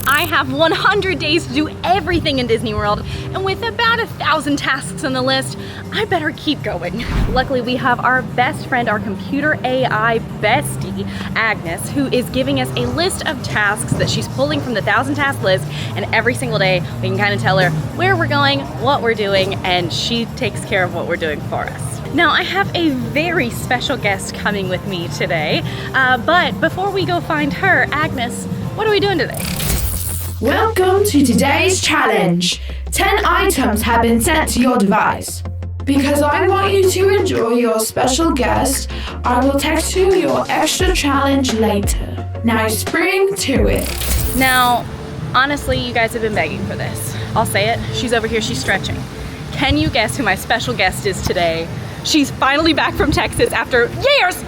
I have 100 days to do everything in Disney World, and with about 1,000 tasks on the list, I better keep going. Luckily, we have our best friend, our computer AI bestie, Agnes, who is giving us a list of tasks that she's pulling from the 1,000 task list, and every single day we can kind of tell her where we're going, what we're doing, and she takes care of what we're doing for us. Now, I have a very special guest coming with me today, but before we go find her, Agnes, what are we doing today? Welcome to today's challenge. 10 items have been sent to your device. Because I want you to enjoy your special guest, I will text you your extra challenge later. Now spring to it. Now, honestly, you guys have been begging for this. I'll say it, she's over here, she's stretching. Can you guess who my special guest is today? She's finally back from Texas after years!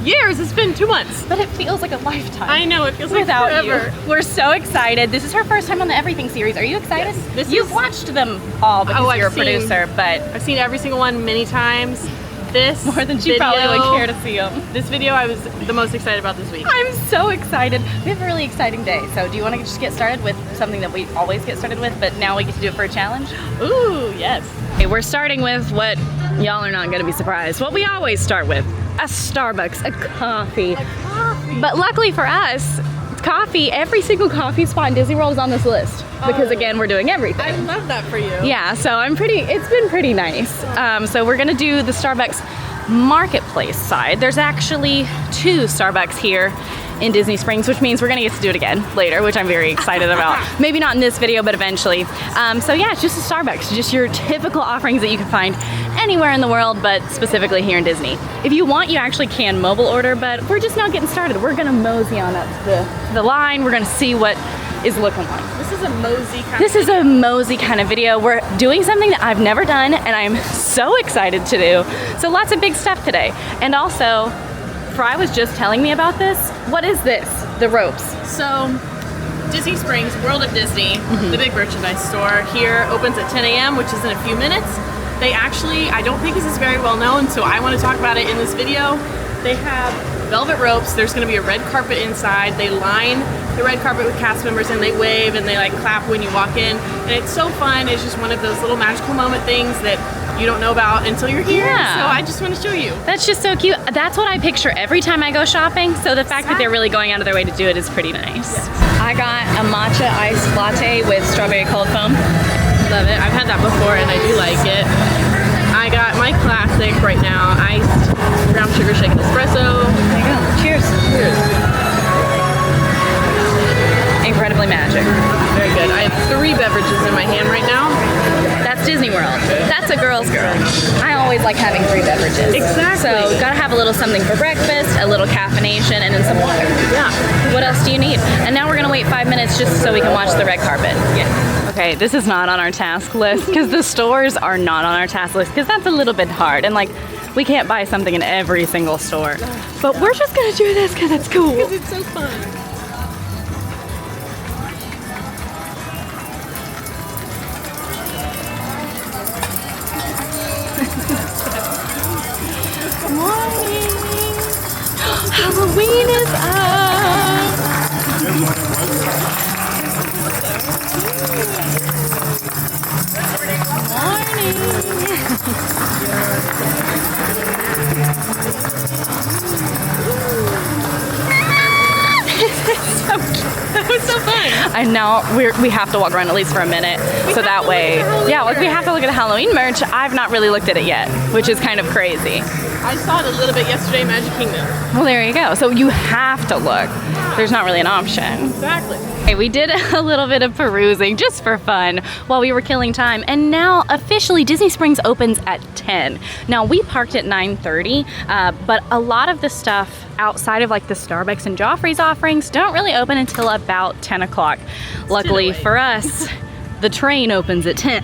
Years, it's been 2 months. But it feels like a lifetime. I know, it feels like without forever. you. We're so excited. This is her first time on the Everything series. Are you excited? Yes, You've watched them all because you're a producer, but I've seen every single one many times. This more than she probably would care to see them. This video I was the most excited about this week. I'm so excited. We have a really exciting day. So do you want to just get started with something that we always get started with, but now we get to do it for a challenge? Ooh, yes. Okay, we're starting with what y'all are not going to be surprised. What we always start with, a Starbucks, a coffee. A coffee. But luckily for us, coffee, every single coffee spot in Disney World is on this list. Because again, we're doing everything. I love that for you. Yeah, so it's been pretty nice. So we're gonna do the Starbucks marketplace side. There's actually 2 Starbucks here in Disney Springs, which means we're gonna get to do it again later, which I'm very excited about. Maybe not in this video, but eventually. So yeah, it's just a Starbucks, just your typical offerings that you can find anywhere in the world, but specifically here in Disney. If you want, you actually can mobile order, but we're just not getting started. We're gonna mosey on up to the line. We're gonna see what is looking like. This is a mosey kind This is a mosey kind of video. We're doing something that I've never done and I'm so excited to do. So lots of big stuff today. And also, Fry was just telling me about this. What is this? The ropes. So, Disney Springs, World of Disney, the big merchandise store here opens at 10 a.m., which is in a few minutes. They actually, I don't think this is very well known, so I want to talk about it in this video. They have velvet ropes. There's going to be a red carpet inside. They line the red carpet with cast members and they wave and they like clap when you walk in. And it's so fun. It's just one of those little magical moment things that you don't know about until you're here. Yeah. So I just want to show you. That's just so cute. That's what I picture every time I go shopping. So the fact that they're really going out of their way to do it is pretty nice. Yes. I got a matcha iced latte with strawberry cold foam. Love it. I've had that before and I do like it. I got my classic right now, iced brown sugar shaken espresso. There you go. Cheers. Cheers. Incredibly magic. Very good. I have 3 beverages in my hand right now. That's Disney World. That's a girl's girl. I always like having 3 beverages. Exactly. So gotta have a little something for breakfast, a little caffeination, and then some water. Yeah. What else do you need? And now we're gonna wait 5 minutes just so we can watch the red carpet. Yeah. Okay, this is not on our task list because the stores are not on our task list because that's a little bit hard. And like, we can't buy something in every single store. But we're just gonna do this because it's cool. Because it's so fun. Halloween is up! That was so fun. I know, we have to walk around at least for a minute, so that way, yeah, like we have to look at the Halloween merch. I've not really looked at it yet, which is kind of crazy. I saw it a little bit yesterday, Magic Kingdom. Well, there you go. So you have to look. There's not really an option. Exactly. Okay, we did a little bit of perusing just for fun while we were killing time, and now officially Disney Springs opens at 10. Now we parked at 9:30, but a lot of the stuff outside of like the Starbucks and Jofre's offerings don't really open until about 10 o'clock. Luckily for us, the train opens at 10,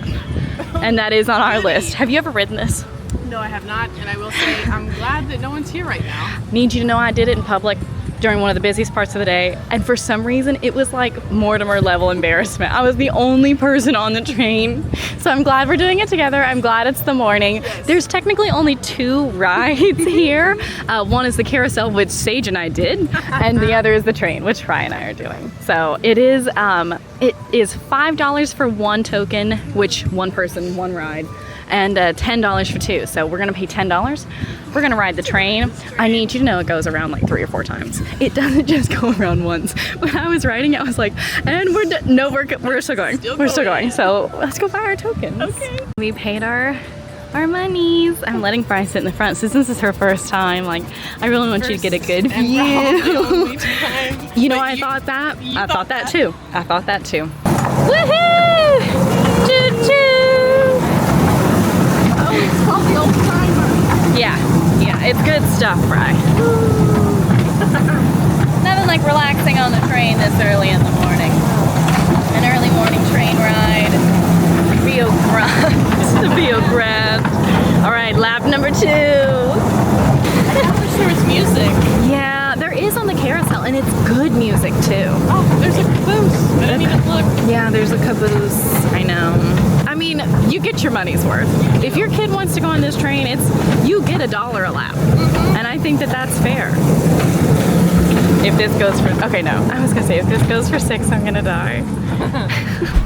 and that is on our list. Have you ever ridden this? No, I have not, and I will say I'm glad that no one's here right now. Need you to know I did it in public. during one of the busiest parts of the day, and for some reason it was like Mortimer level embarrassment. I was the only person on the train, so I'm glad we're doing it together. I'm glad it's the morning. There's technically only 2 rides here. One is the carousel, which Sage and I did, and the other is the train, which Fry and I are doing. So it is $5 for 1 token, which 1 person, 1 ride, and $10 for 2. So we're gonna pay $10. We're gonna ride the train. I need you to know it goes around like 3 or 4 times. It doesn't just go around once. When I was riding it, I was like, and we're still going. We're still going. So let's go buy our tokens. Okay. We paid our monies. I'm letting Fry sit in the front since this is her first time. Like, I really want you to get a good view. You know, I thought that too. I thought that too. Woohoo! Choo choo! Oh, it's called the old timer. Yeah, it's good stuff, Fry. Nothing like relaxing on the train this early in the morning. An early morning train ride. Rio Grande. The Rio Grande. All right, lap number 2. I wish there was music. Yeah, there is on the carousel, and it's good music too. Oh, there's a caboose. I didn't even look. Yeah, there's a caboose. I know. I mean, you get your money's worth. If your kid wants to go on this train, you get $1 a lap. And I think that that's fair. If this goes for, okay, no. I was gonna say, if this goes for 6, I'm gonna die.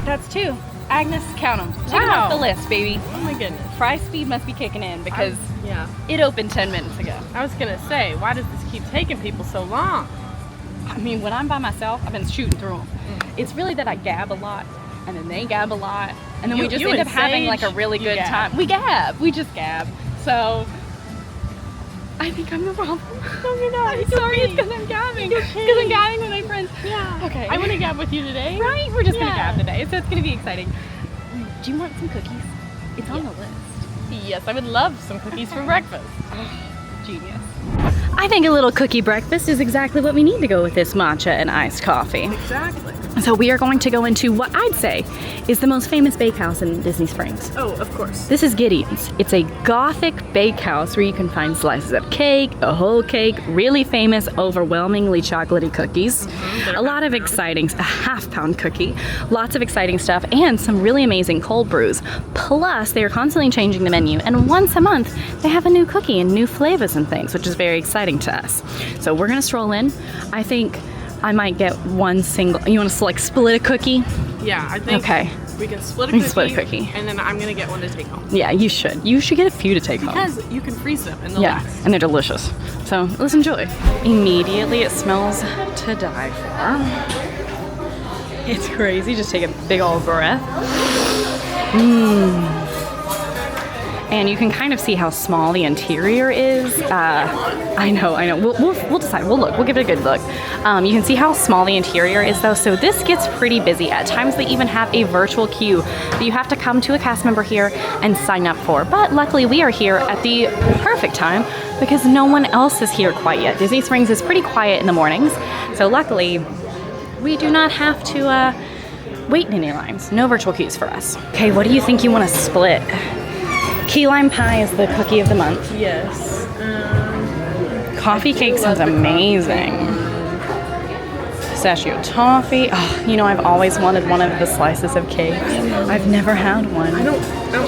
That's 2. Agnes, count them. Take them off the list, baby. Oh my goodness. Fry speed must be kicking in because it opened 10 minutes ago. I was gonna say, why does this keep taking people so long? I mean, when I'm by myself, I've been shooting through them. It's really that I gab a lot, and then they gab a lot, and then we just end up having like a really good time. We just gab. So I think I'm the problem. No, you're not. I'm sorry, it's because I'm gabbing. Because I'm gabbing with my friends. Yeah. Okay. I want to gab with you today. Right? We're just gonna gab today, so it's gonna be exciting. Do you want some cookies? It's on the list. Yes, I would love some cookies for breakfast. Genius. I think a little cookie breakfast is exactly what we need to go with this matcha and iced coffee. Exactly. So we are going to go into what I'd say is the most famous bakehouse in Disney Springs. Oh, of course. This is Gideons. It's a Gothic bakehouse where you can find slices of cake, a whole cake, really famous, overwhelmingly chocolatey cookies, a lot of exciting, a half-pound cookie, lots of exciting stuff, and some really amazing cold brews. Plus, they are constantly changing the menu, and once a month, they have a new cookie and new flavors and things, which is very exciting to us. So we're gonna stroll in. I think I might get one single. You want to like split a cookie? Yeah, I think we can split a cookie. And then I'm gonna get one to take home. Yeah, you should. You should get a few to take home. Because you can freeze them and they'll last. And they're delicious. So let's enjoy. Immediately, it smells to die for. It's crazy. Just take a big old breath. And you can kind of see how small the interior is. I know. We'll decide. We'll look. We'll give it a good look. You can see how small the interior is, though. So this gets pretty busy. At times, they even have a virtual queue that you have to come to a cast member here and sign up for. But luckily, we are here at the perfect time because no one else is here quite yet. Disney Springs is pretty quiet in the mornings, so luckily, we do not have to wait in any lines. No virtual queues for us. Okay, what do you think you want to split? Key lime pie is the cookie of the month. Yes. Coffee cake sounds amazing. Pistachio toffee. Oh, you know, I've always wanted one of the slices of cake. I've never had one. I don't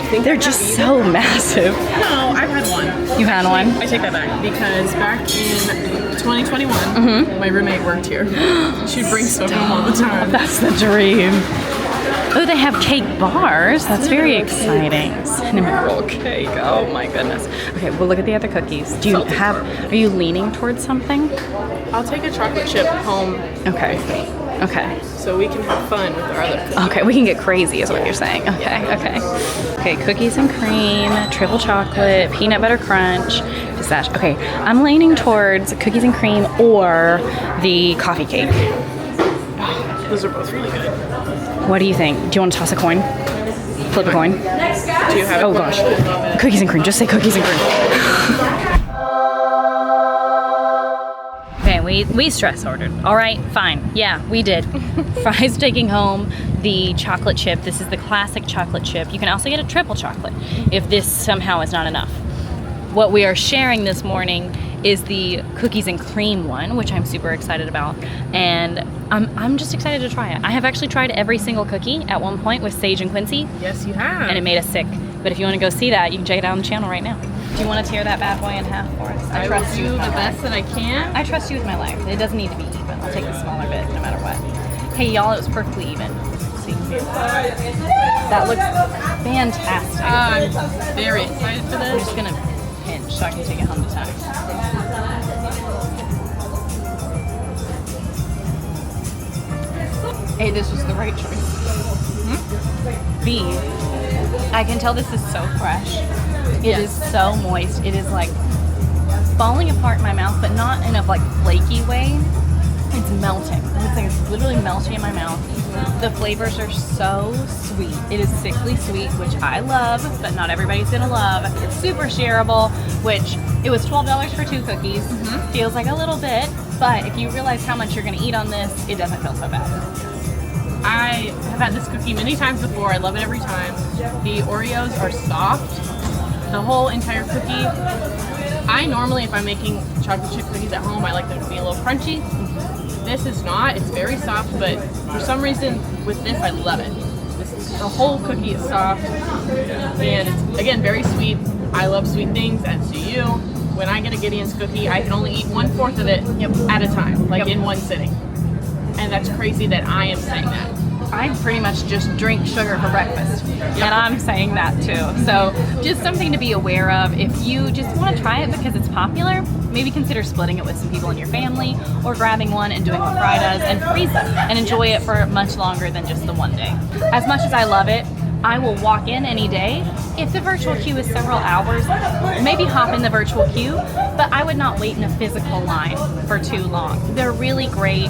think they're just so massive. No, I've had one. You had one? I take that back because back in 2021, my roommate worked here. She'd bring stuff home all the time. That's the dream. Oh, they have cake bars. That's very exciting. Cinnamon roll cake. Oh my goodness. Okay, we'll look at the other cookies. Are you leaning towards something? I'll take a chocolate chip home. Okay. So we can have fun with our other cookies. Okay, we can get crazy is what you're saying. Okay, cookies and cream, triple chocolate, peanut butter crunch, pistachio. Okay, I'm leaning towards cookies and cream or the coffee cake. Those are both really good. What do you think? Do you want to toss a coin? Flip a coin? Do you have gosh. Cookies and cream. Just say cookies and cream. Okay, we stress ordered. All right, fine. Yeah, we did. Fry's taking home the chocolate chip. This is the classic chocolate chip. You can also get a triple chocolate if this somehow is not enough. What we are sharing this morning is the cookies and cream one, which I'm super excited about. And I'm just excited to try it. I have actually tried every single cookie at one point with Sage and Quincy. Yes, you have. And it made us sick. But if you want to go see that, you can check it out on the channel right now. Do you want to tear that bad boy in half for us? I trust you the best that I can. I trust you with my life. It doesn't need to be even. I'll take the smaller bit no matter what. Hey y'all, it was perfectly even. See? That looks fantastic. I'm very excited for I'm this. just gonna pinch so I can take it home to time. Hey, this was the right choice. B, I can tell this is so fresh. It is so moist. It is like falling apart in my mouth, but not in a like flaky way. It's melting. It's like it's literally melting in my mouth. The flavors are so sweet. It is sickly sweet, which I love, but not everybody's gonna love. It's super shareable, which it was $12 for 2 cookies. Feels like a little bit, but if you realize how much you're gonna eat on this, it doesn't feel so bad. I have had this cookie many times before. I love it every time. The Oreos are soft. The whole entire cookie. I normally, if I'm making chocolate chip cookies at home, I like them to be a little crunchy. This is not. It's very soft, but for some reason with this, I love it. The whole cookie is soft, and it's, again, very sweet. I love sweet things, as do you. When I get a Gideon's cookie, I can only eat 1/4 of it at a time, like in one sitting. And that's crazy that I am saying that. I pretty much just drink sugar for breakfast, and I'm saying that too. So just something to be aware of. If you just want to try it because it's popular, maybe consider splitting it with some people in your family, or grabbing one and doing what Fry does and freeze it and enjoy it for much longer than just the one day. As much as I love it, I will walk in any day. If the virtual queue is several hours, maybe hop in the virtual queue, but I would not wait in a physical line for too long. They're really great,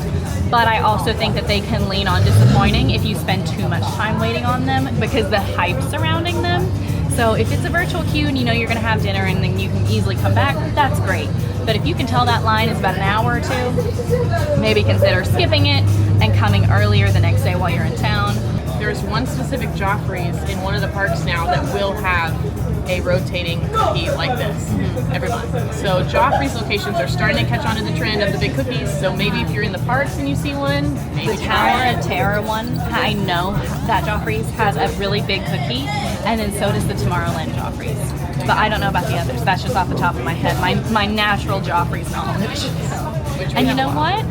but I also think that they can lean on disappointing if you spend too much time waiting on them because the hype surrounding them. So if it's a virtual queue and you know you're gonna have dinner and then you can easily come back, that's great. But if you can tell that line is about an hour or two, maybe consider skipping it and coming earlier the next day while you're in town. There's one specific Jofre's in one of the parks now that will have a rotating cookie like this every month. So Jofre's locations are starting to catch on to the trend of the big cookies. So maybe if you're in the parks and you see one, maybe The try Tower it. of Terror one, I know that Joffrey's has a really big cookie, and then so does the Tomorrowland Joffrey's. But I don't know about the others. That's just off the top of my head. My natural Joffrey's knowledge. And you know what?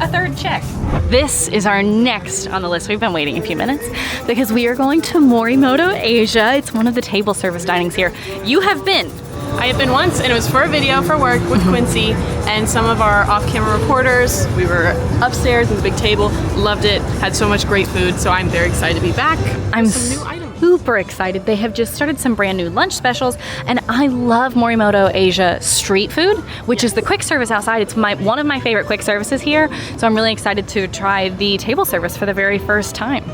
A third check. This is our next on the list. We've been waiting a few minutes because we are going to Morimoto Asia. It's one of the table service dinings here. You have been. I have been once, and it was for a video for work with Quincy and some of our off-camera reporters. We were upstairs at the big table, loved it, had so much great food, so I'm very excited to be back. I'm some new items. super excited. They have just started some brand new lunch specials, and I love Morimoto Asia street food, which is the quick service outside. It's one of my favorite quick services here, so I'm really excited to try the table service for the very first time.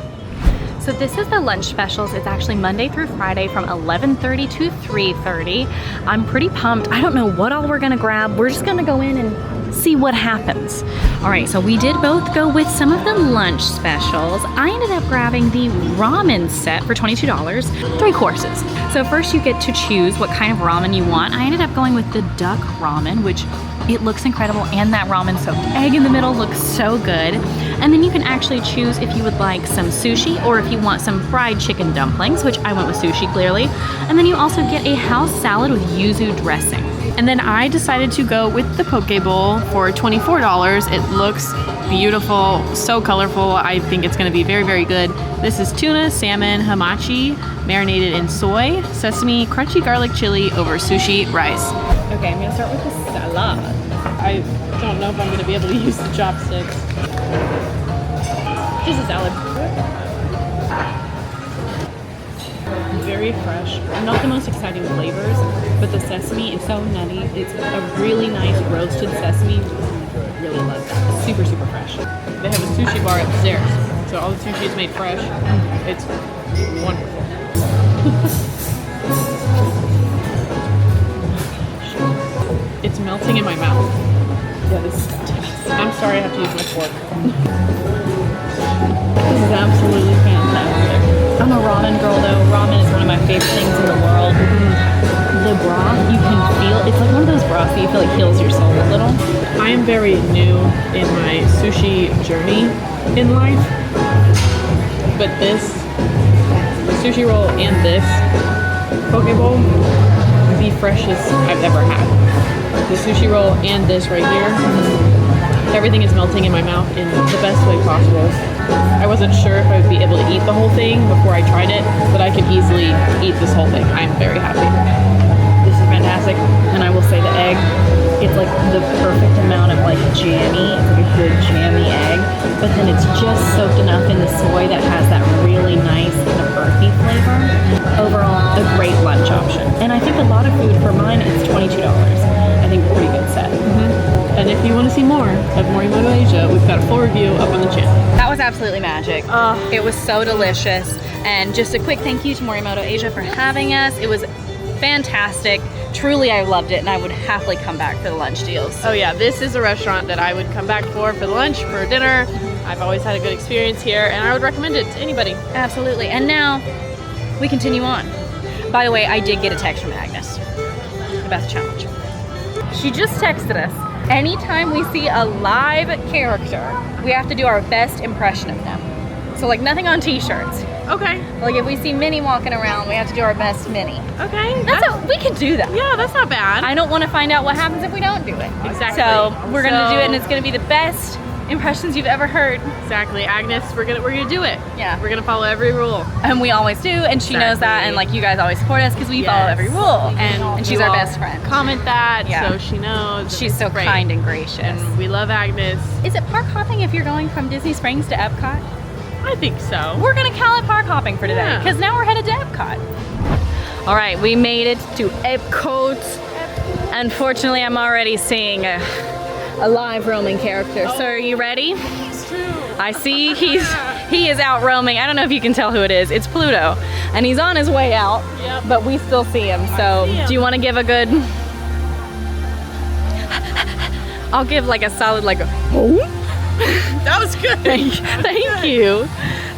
So this is the lunch specials. It's actually Monday through Friday from 11:30 to 3:30. I'm pretty pumped. I don't know what all we're gonna grab. We're just gonna go in and see what happens. All right, so we did both go with some of the lunch specials. I ended up grabbing the ramen set for $22, 3 courses. So first you get to choose what kind of ramen you want. I ended up going with the duck ramen, which it looks incredible, and that ramen soaked egg in the middle looks so good. And then you can actually choose if you would like some sushi or if you want some fried chicken dumplings, which I went with sushi clearly. And then you also get a house salad with yuzu dressing. And then I decided to go with the poke bowl for $24. It looks beautiful, so colorful. I think it's gonna be very, very good. This is tuna, salmon, hamachi, marinated in soy, sesame, crunchy garlic chili over sushi rice. Okay, I'm gonna start with the salad. I don't know if I'm gonna be able to use the chopsticks. Just a salad. Very fresh. Not the most exciting flavors, but the sesame is so nutty. It's a really nice roasted sesame. Really love that. It's super, super fresh. They have a sushi bar upstairs, so all the sushi is made fresh. It's wonderful. It's melting in my mouth. Yeah, this is fantastic. I'm sorry I have to use my fork. This is absolutely fantastic. I'm a ramen girl though. Ramen is one of my favorite things in the world. The broth, you can feel, it's like one of those broths that you feel like heals your soul a little. I am very new in my sushi journey in life, but this, the sushi roll and this poke bowl, the freshest I've ever had. The sushi roll and this right here, everything is melting in my mouth in the best way possible. I wasn't sure if I would be able to eat the whole thing before I tried it, but I can easily eat this whole thing. I'm very happy. This is fantastic. And I will say the egg, it's like the perfect amount of like jammy. It's like a good jammy egg, but then it's just soaked enough in the soy that has that really nice kind of earthy flavor. Overall, a great lunch option. And I think a lot of food for mine is $22. I think a pretty good set. And if you want to see more of Morimoto Asia, we've got a full review up on the channel. That was absolutely magic. It was so delicious. And just a quick thank you to Morimoto Asia for having us. It was fantastic. Truly, I loved it, and I would happily come back for the lunch deals. Oh yeah, this is a restaurant that I would come back for the lunch, for dinner. I've always had a good experience here, and I would recommend it to anybody. Absolutely. And now, we continue on. By the way, I did get a text from Agnes about the challenge. She just texted us. Anytime we see a live character, we have to do our best impression of them. So like nothing on t-shirts. Okay. Like if we see Minnie walking around, we have to do our best Minnie. Okay. We can do that. Yeah, that's not bad. I don't want to find out what happens if we don't do it. Exactly. So we're gonna do it, and it's gonna be the best impressions you've ever heard. Exactly. Agnes, we're gonna do it. Yeah. We're gonna follow every rule. And we always do, and she knows that, and like you guys always support us because we follow every rule. And she's you our all best friend. Comment that, Yeah. so she knows. She's so great. kind and gracious. And we love Agnes. Is it park hopping if you're going from Disney Springs to EPCOT? I think so. We're gonna call it park hopping for today, Yeah. because now we're headed to EPCOT. All right, we made it to EPCOT. Unfortunately, I'm already seeing a live roaming character. So are you ready? It's true. I see he is out roaming. I don't know if you can tell who it is. It's Pluto, and he's on his way out. Yep. But we still see him. So see him. do you want to give a good? I'll give like a solid like. That was good. Thank you.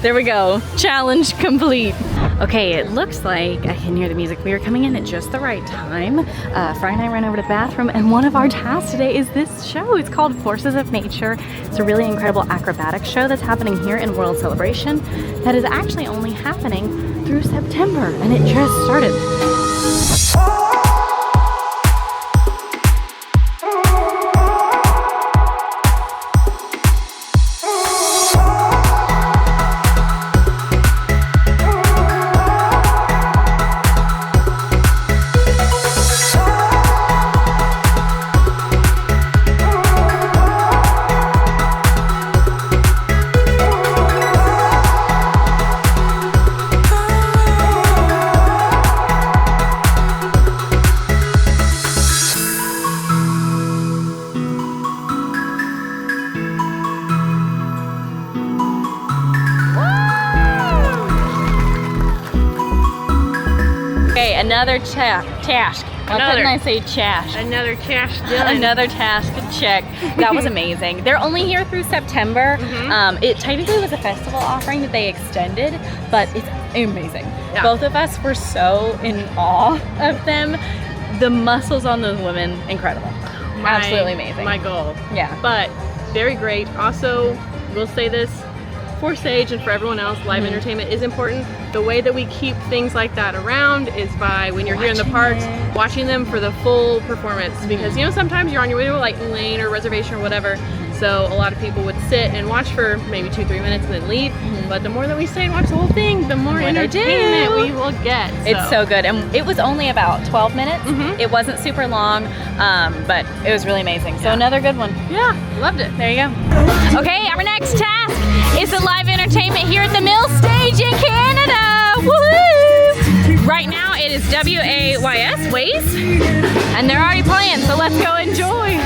There we go. Challenge complete. Okay, it looks like I can hear the music. We were coming in at just the right time. Fry and I ran over to the bathroom, and one of our tasks today is this show. It's called Forces of Nature. It's a really incredible acrobatic show that's happening here in World Celebration that is actually only happening through September, and it just started. Another task. Why couldn't I say chash? Another cash done. Another task to check. That was amazing. They're only here through September. It technically was a festival offering that they extended, but it's amazing. Yeah. Both of us were so in awe of them. The muscles on those women, incredible. Absolutely amazing. My goal. Yeah. But very great. Also, we'll say this, for Sage and for everyone else, live entertainment is important. The way that we keep things like that around is by, when you're here in the parks, watching them for the full performance. Because, you know, sometimes you're on your way to a lighting lane or reservation or whatever, so a lot of people would sit and watch for maybe 2-3 minutes and then leave. But the more that we stay and watch the whole thing, the more entertainment we will get. It's so good. And it was only about 12 minutes. It wasn't super long, but it was really amazing. So another good one. Yeah, loved it. There you go. Okay, our next task is the live entertainment here at the Mill Stage in Canada. Woohoo! Right now it is WAYS, Ways, and they're already playing, so let's go enjoy.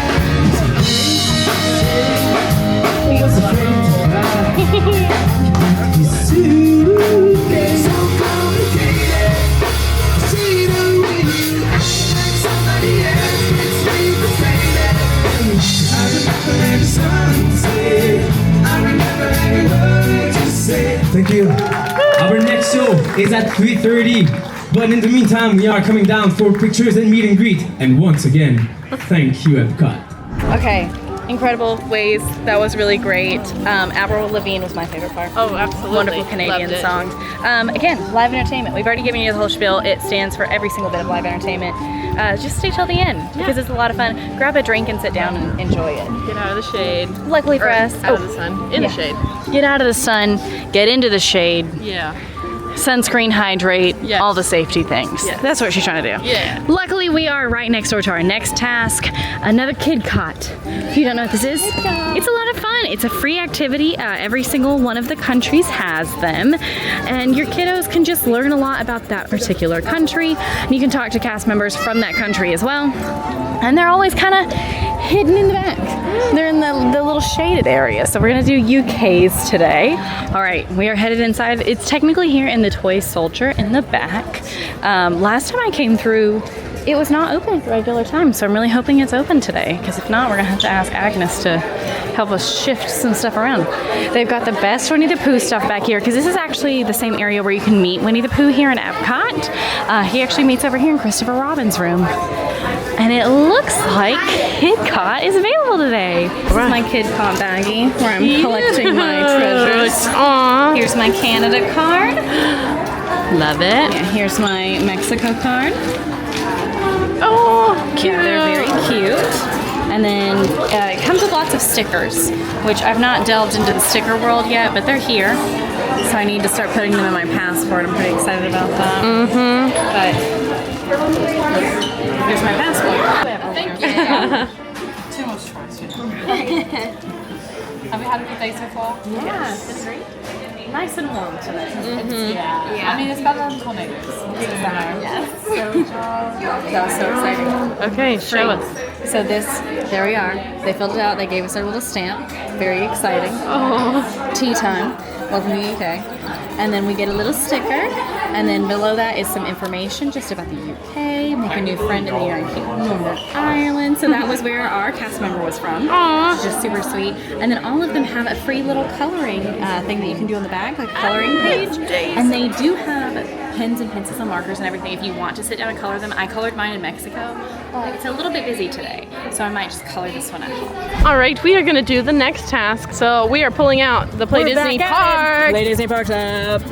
Thank you. Our next show is at 3:30. But in the meantime, we are coming down for pictures and meet and greet. And once again, thank you, EPCOT. Okay, incredible ways. That was really great. Avril Lavigne was my favorite part. Oh, absolutely. Wonderful Canadian songs. Again, live entertainment. We've already given you the whole spiel. It stands for every single bit of live entertainment. Just stay till the end because it's a lot of fun. Grab a drink and sit down and enjoy it. Get out of the shade. Luckily for us, Out of the sun. In the shade. Get out of the sun, get into the shade, Yeah. sunscreen, hydrate, Yes. all the safety things. Yes. That's what she's trying to do. Yeah. Luckily, we are right next door to our next task, another KidCot. If you don't know what this is, it's a lot of fun. It's a free activity. Every single one of the countries has them. And your kiddos can just learn a lot about that particular country. And you can talk to cast members from that country as well. And they're always kind of hidden in the back. They're in the little shaded area. So we're gonna do UK's today. All right, we are headed inside. It's technically here in the toy soldier in the back. Last time I came through, it was not open at the regular time. So I'm really hoping it's open today, because if not, we're gonna have to ask Agnes to help us shift some stuff around. They've got the best Winnie the Pooh stuff back here, because this is actually the same area where you can meet Winnie the Pooh here in Epcot. He actually meets over here in Christopher Robin's room. And it looks like KidCot is available today. This is my KidCot baggie where I'm collecting my treasures. Aww. Here's my Canada card. Love it. Yeah, here's my Mexico card. Oh, cute. Yeah, they're very cute. And then it comes with lots of stickers, which I've not delved into the sticker world yet, but they're here. So I need to start putting them in my passport. I'm pretty excited about that. But here's my passport. Thank you. Too much choice. Have we had a good day so far? Yeah, it's been great. Nice and warm today. Yeah. I mean, it's better than tornadoes. Yes. That was so exciting. Okay, show us. So there we are. They filled it out. They gave us our little stamp. Very exciting. Oh. Tea time. Welcome to the UK. And then we get a little sticker. And then below that is some information just about the UK. Make a new friend in the United Kingdom, Northern Ireland. So that was where our cast member was from. Aww. Which is super sweet. And then all of them have a free little coloring thing that you can do on the back, like a coloring page. And they do have pens and pencils and markers and everything if you want to sit down and color them. I colored mine in Mexico. It's a little bit busy today, so I might just color this one at home. All right, we are going to do the next task. So we are pulling out the Play Disney Park. Play Disney Parks app.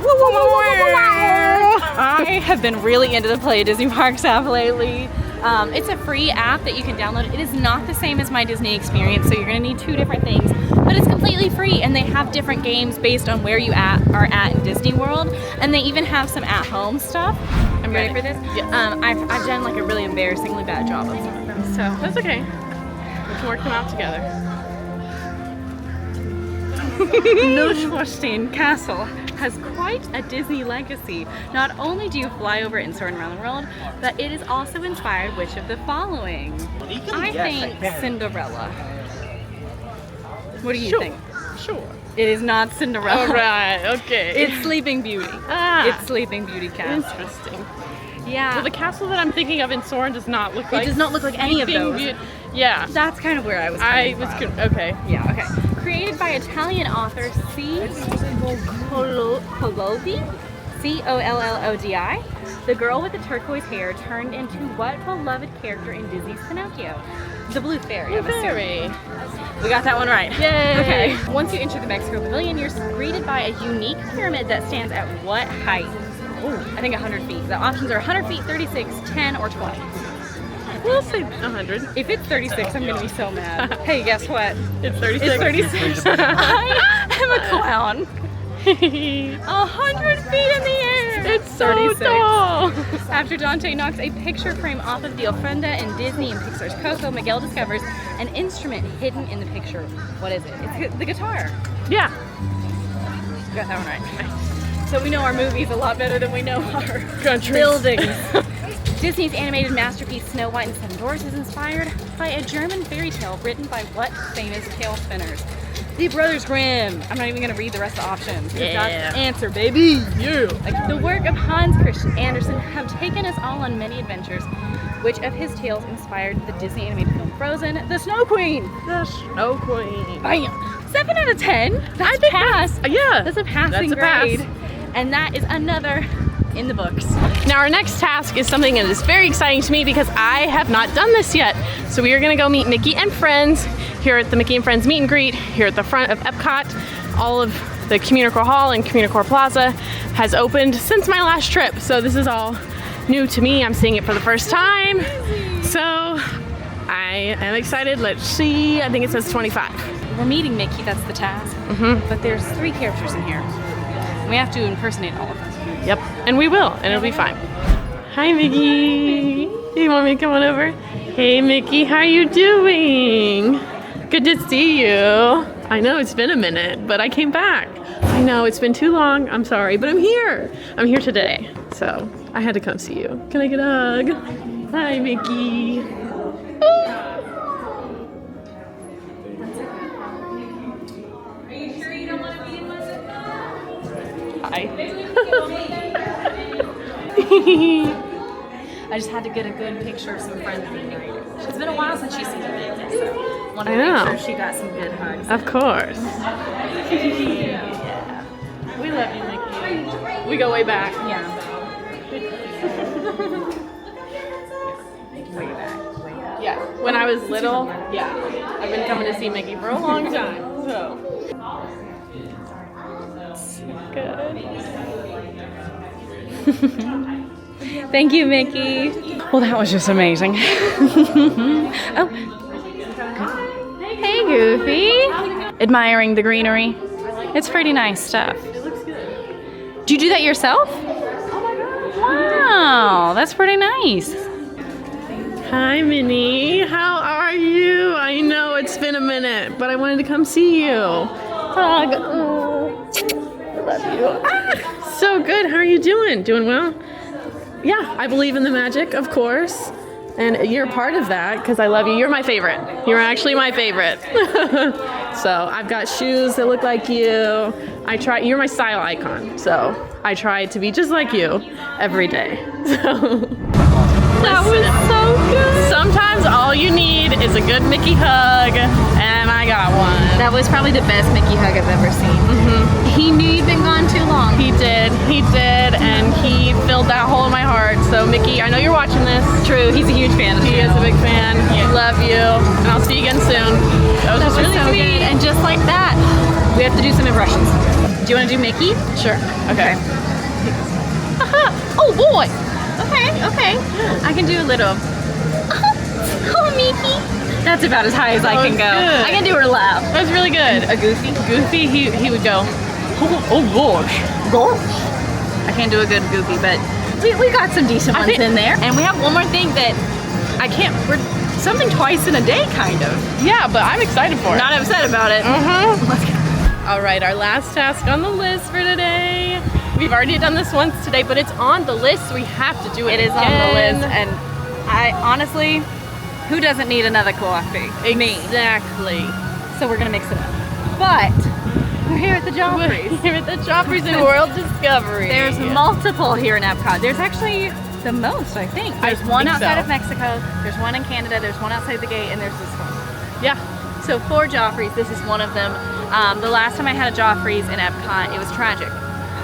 I have been really into the Play Disney Parks app lately. It's a free app that you can download. It is not the same as my Disney experience, so you're gonna need two different things, but it's completely free, and they have different games based on where you are at in Disney World, and they even have some at-home stuff. I'm ready for this? Yes. I've done like a really embarrassingly bad job of some of them, so. That's okay. We can work them out together. Neuschwanstein Castle has quite a Disney legacy. Not only do you fly over it and soar around the world, but it is also inspired which of the following? I think Cinderella. What do you think? Sure. It is not Cinderella. All right, okay. It's Sleeping Beauty. Ah. It's Sleeping Beauty Castle. Interesting. Yeah. Well, the castle that I'm thinking of in Soarin' does not look like. It does not look like any of Sleeping those. Yeah. That's kind of where I was coming from. Okay. Yeah, okay. Created by Italian author C. Collodi, C-O-L-L-O-D-I. The girl with the turquoise hair turned into what beloved character in Disney's Pinocchio? The Blue Fairy. I'm assuming. We got that one right. Yay! Okay. Once you enter the Mexico Pavilion, you're greeted by a unique pyramid that stands at what height? Ooh, I think 100 feet. The options are 100 feet, 36, 10, or 20. We'll say 100. If it's 36, I'm gonna be so mad. Hey, guess what? It's 36. It's 36. I am a clown. 100 feet in the air. It's so tall. After Dante knocks a picture frame off of the ofrenda in Disney and Pixar's Coco, Miguel discovers an instrument hidden in the picture. What is it? It's the guitar. Yeah. You got that one right. So we know our movies a lot better than we know our Countries. buildings. Disney's animated masterpiece Snow White and Seven Dwarfs is inspired by a German fairy tale written by what famous tale spinners? The Brothers Grimm. I'm not even gonna read the rest of the options. Yeah. That's the answer, baby. You. The work of Hans Christian Andersen have taken us all on many adventures. Which of his tales inspired the Disney animated film Frozen? The Snow Queen. The Snow Queen. Bam. 7 out of 10. That's pass. Yeah. That's a passing That's a pass. grade. And that is another in the books. Now our next task is something that is very exciting to me because I have not done this yet. So we are gonna go meet Mickey and friends here at the Mickey and Friends meet and greet here at the front of EPCOT. All of the Communicore Hall and Communicore Plaza has opened since my last trip. So this is all new to me. I'm seeing it for the first time. So I am excited. Let's see, I think it says 25. We're meeting Mickey, that's the task. But there's 3 characters in here. We have to impersonate all of them. Yep, and we will, and it'll be fine. Hi, Mickey. You want me to come on over? Hey, Mickey, how you doing? Good to see you. I know it's been a minute, but I came back. I know it's been too long. I'm sorry, but I'm here. I'm here today, so I had to come see you. Can I get a hug? Hi, Mickey. Hi. I just had to get a good picture of some friends meeting her. It's been a while since she's seen me, so want to I know. make sure she got some good hugs. Of course. Yeah. We love you, Mickey. We go way back. Yeah. Way back. Yeah. When I was little, yeah. I've been coming to see Mickey for a long time. So. Good. Thank you, Mickey. Well, that was just amazing. Oh. Hey, Goofy. Admiring the greenery. It's pretty nice stuff. It looks good. Did you do that yourself? Wow, that's pretty nice. Hi, Minnie. How are you? I know it's been a minute, but I wanted to come see you. Hug. Oh, I love you. Ah, so good. How are you doing? Doing well? Yeah, I believe in the magic, of course. And you're part of that because I love you. You're my favorite. You're actually my favorite. So I've got shoes that look like you. You're my style icon. So I try to be just like you every day. So that was so good. Sometimes all you need is a good Mickey hug, and I got one. That was probably the best Mickey hug I've ever seen. He knew you'd been gone too long. He did, and he filled that hole in my heart. So Mickey, I know you're watching this. True, he's a huge fan of the He is show. a big fan. Love you, and I'll see you again soon. That was just really so sweet. good. And just like that, we have to do some impressions. Do you want to do Mickey? Sure. Okay. Oh boy. Okay. I can do a little. Oh, Mickey. That's about as high as I can go. good. I can do her laugh. That was really good. A Goofy. Goofy, he would go, oh gosh. I can't do a good Goofy, but we got some decent ones in there. And we have one more thing that we're something twice in a day, kind of. Yeah, but I'm excited for it. Not upset about it. Let's go. All right, our last task on the list for today. We've already done this once today, but it's on the list, so we have to do it. It is on the list, and I honestly, who doesn't need another coffee? Me. Exactly. So we're gonna mix it up. But we're here at the Jofre's. Here at the Joffre's in World Discovery. There's multiple here in Epcot. There's actually the most, I think. There's one outside of Mexico, there's one in Canada, there's one outside the gate, and there's this one. Yeah. So 4 Joffre's, this is one of them. The last time I had a Joffre's in Epcot, it was tragic.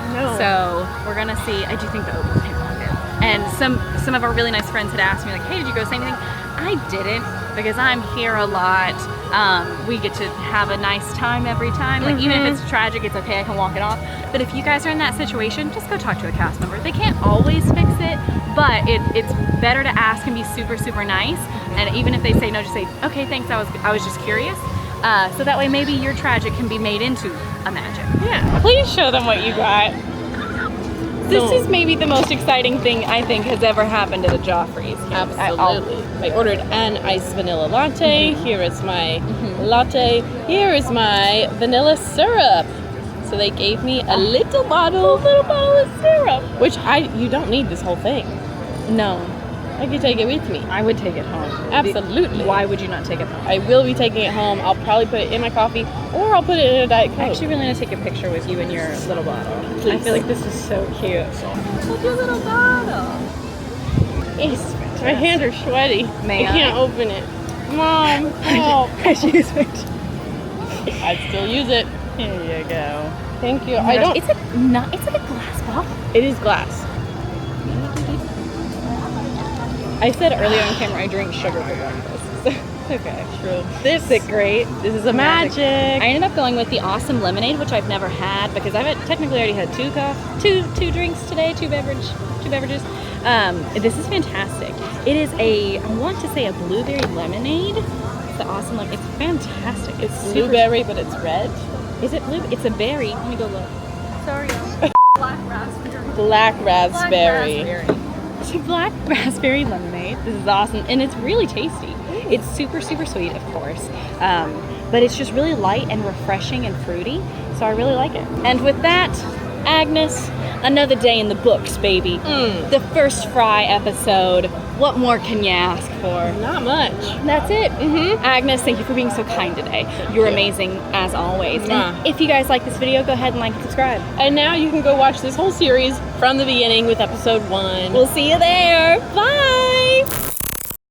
No. So we're gonna see. I do think the open came on it. And some of our really nice friends had asked me like, hey, did you go say anything? I didn't, because I'm here a lot. We get to have a nice time every time. Like even if it's tragic, it's okay, I can walk it off. But if you guys are in that situation, just go talk to a cast member. They can't always fix it, but it's better to ask and be super, super nice. And even if they say no, just say, okay, thanks, I was just curious. So that way maybe your tragic can be made into a magic. Yeah. Please show them what you got. This is maybe the most exciting thing I think has ever happened at a Joffre's. Absolutely. I ordered an iced vanilla latte. Here is my latte. Here is my vanilla syrup. So they gave me a little bottle of syrup, which you don't need this whole thing. No. I could take it with me. I would take it home. Absolutely. Why would you not take it home? I will be taking it home. I'll probably put it in my coffee, or I'll put it in a Diet Coke. I actually really want to take a picture with you in your little bottle. Please. I feel like this is so cute. Look your little bottle. Yes, my hands are sweaty. May I can't open it. Mom, help. I still use it. Here you go. Thank you. Oh my gosh, it's like a glass bottle. It is glass. I said earlier on camera I drink sugar for breakfast. Okay. True. Is it great? This is a magic. I ended up going with the awesome lemonade, which I've never had because I've technically already had two drinks today, two beverages. This is fantastic. It is I want to say a blueberry lemonade. It's the awesome, it's fantastic. It's Blueberry, but it's red. Is it blue? It's a berry. Let me go look. Sorry. Black raspberry. Black raspberry. It's a black raspberry lemonade. This is awesome, and it's really tasty. It's super, super sweet, of course, but it's just really light and refreshing and fruity, so I really like it. And with that, Agnes, another day in the books, baby. The first Fry episode. What more can you ask for? Not much. That's it. Agnes, thank you for being so kind today. You're amazing, as always. And if you guys like this video, go ahead and like and subscribe. And now you can go watch this whole series from the beginning with episode 1. We'll see you there. Bye!